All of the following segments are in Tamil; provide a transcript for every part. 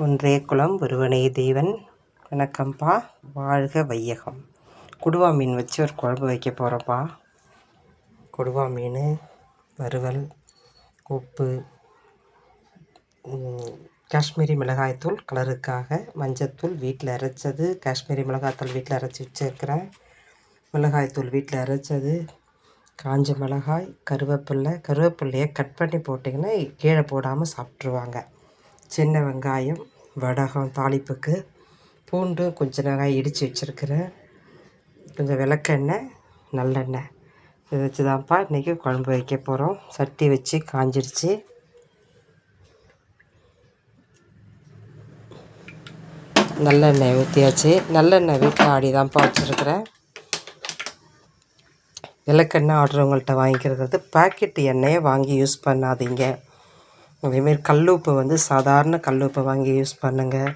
ஒன்றே குலம் ஒருவனே தேவன். வணக்கம்ப்பா. வாழ்க வையகம். கொடுவா மீன் வச்சு ஒரு குழம்பு வைக்க போகிறோம்ப்பா. கொடுவா மீன் வறுவல், உப்பு, காஷ்மீரி மிளகாய்த்தூள் கலருக்காக, மஞ்சத்தூள் வீட்டில் அரைச்சது, காஷ்மீரி மிளகாய்த்தூள் வீட்டில் அரைச்சி வச்சுருக்கிறேன், மிளகாய்த்தூள் வீட்டில் அரைச்சது, காஞ்ச மிளகாய், கருவேப்பில்லையை கட் பண்ணி போட்டிங்கன்னா கீழே போடாமல் சாப்பிட்ருவாங்க. சின்ன வெங்காயம், வடகம் தாளிப்புக்கு, பூண்டு கொஞ்சம் வெங்காயம் இடித்து வச்சுருக்கிறேன், கொஞ்சம் விளக்கெண்ணெய், நல்லெண்ணெய். இதை வச்சு தான்ப்பா இன்றைக்கி குழம்பு வைக்க போகிறோம். சட்டி வச்சு காஞ்சிடுச்சு. நல்லெண்ணெய் ஊற்றியாச்சு. நல்லெண்ணெய் வீட்டில் ஆடி தான்ப்பா வச்சுருக்கிறேன். விளக்கெண்ணெய் ஆடுறவங்கள்ட்ட வாங்கிக்கிறது. பாக்கெட் எண்ணெயை வாங்கி யூஸ் பண்ணாதீங்க. அதேமாரி கல்லுப்பு சாதாரண கல்லுப்பை வாங்கி யூஸ் பண்ணுங்கள்.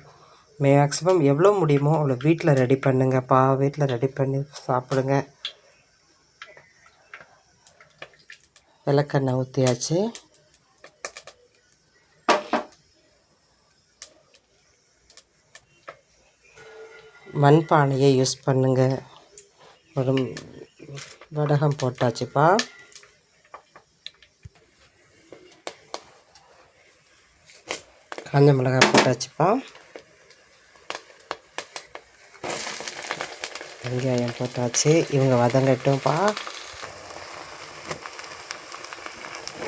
மேக்ஸிமம் எவ்வளோ முடியுமோ அவ்வளோ வீட்டில் ரெடி பண்ணுங்கப்பா. வீட்டில் ரெடி பண்ணி சாப்பிடுங்க. விளக்கெண்ணெய் ஊற்றியாச்சு. மண்பானையை யூஸ் பண்ணுங்கள். ஒரு வடகம் போட்டாச்சுப்பா. காஞ்ச மிளகாய் போட்டாச்சுப்பா. வெங்காயம் போட்டாச்சு. இவங்க வதங்கட்டும்ப்பா.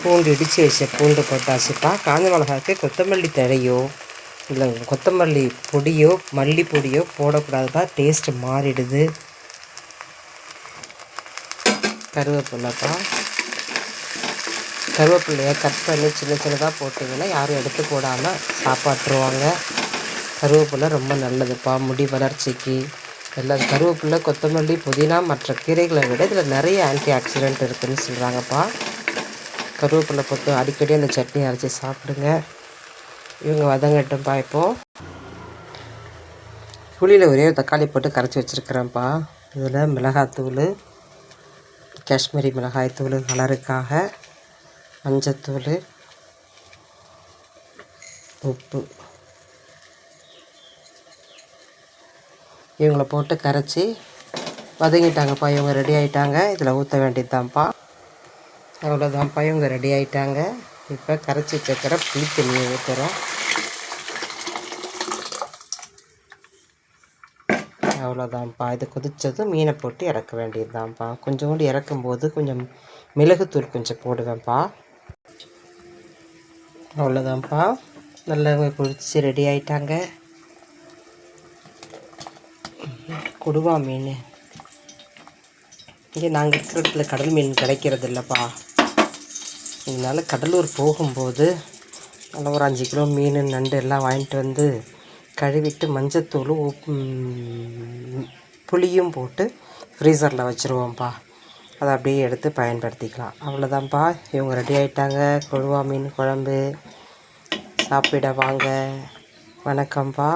பூண்டு இடித்து வச்ச பூண்டு போட்டாச்சுப்பா. காஞ்ச மிளகாய்க்கு கொத்தமல்லி தழையோ இல்லை கொத்தமல்லி பொடியோ மல்லி பொடியோ போடக்கூடாதுப்பா, டேஸ்ட்டு மாறிடுது. கருவேப்பிலையை கட் பண்ணி சின்ன சின்னதாக போட்டிங்கன்னா யாரும் எடுத்து போடாமல் சாப்பாட்டுருவாங்க. கருவேப்பிலை ரொம்ப நல்லதுப்பா முடி வளர்ச்சிக்கு. எல்லாம் கருவேப்பிலை, கொத்தமல்லி, புதினா மற்ற கீரைகளை விட இதில் நிறைய ஆன்டி ஆக்சிடென்ட் இருக்குதுன்னு சொல்கிறாங்கப்பா. கருவேப்பிலை போட்டு அடிக்கடி அந்த சட்னி அரைச்சி சாப்பிடுங்க. இவங்க வதங்கட்டும்ப்பா. இப்போது புளியில் ஒரே தக்காளி போட்டு கரைச்சி வச்சுருக்கிறேன்ப்பா. இதில் மிளகாத்தூள், காஷ்மீரி மிளகாய்த்தூள் கலருக்காக, மஞ்சத்தூள், உப்பு இவங்களை போட்டு கரைச்சி வதங்கிட்டாங்கப்பா. இவங்க ரெடி ஆகிட்டாங்க. இதில் ஊற்ற வேண்டியது தான்ப்பா. அவ்வளோதான்ப்பா, இவங்க ரெடி ஆகிட்டாங்க. இப்போ கரைச்சி வச்சுக்கிற புளி தண்ணியை ஊற்றுறோம். அவ்வளோதான்ப்பா. இது கொதித்ததும் மீனை போட்டு இறக்க வேண்டியது தான்ப்பா. கொஞ்சோண்டு இறக்கும்போது கொஞ்சம் மிளகுத்தூள் கொஞ்சம் போடுவேன்ப்பா. அவ்வளோதான்ப்பா. நல்லா கொதிச்சு ரெடி ஆகிட்டாங்க. கொடுவா மீன் இங்கே நாங்கள் இருக்கிற இடத்துல கடல் மீன் கிடைக்கிறது இல்லைப்பா. இதனால் கடலூர் போகும்போது நல்லா ஒரு 5 கிலோ மீன், நண்டு எல்லாம் வாங்கிட்டு வந்து கழுவிட்டு மஞ்சத்தூள் புளியும் போட்டு ஃப்ரீசரில் வச்சுருவோம்ப்பா. அதை அப்படியே எடுத்து பயன்படுத்திக்கலாம். அவ்வளோதான்ப்பா. இவங்க ரெடி ஆகிட்டாங்க. கொடுவா மீன் குழம்பு. சாப்பிட வாங்க. வணக்கம்ப்பா.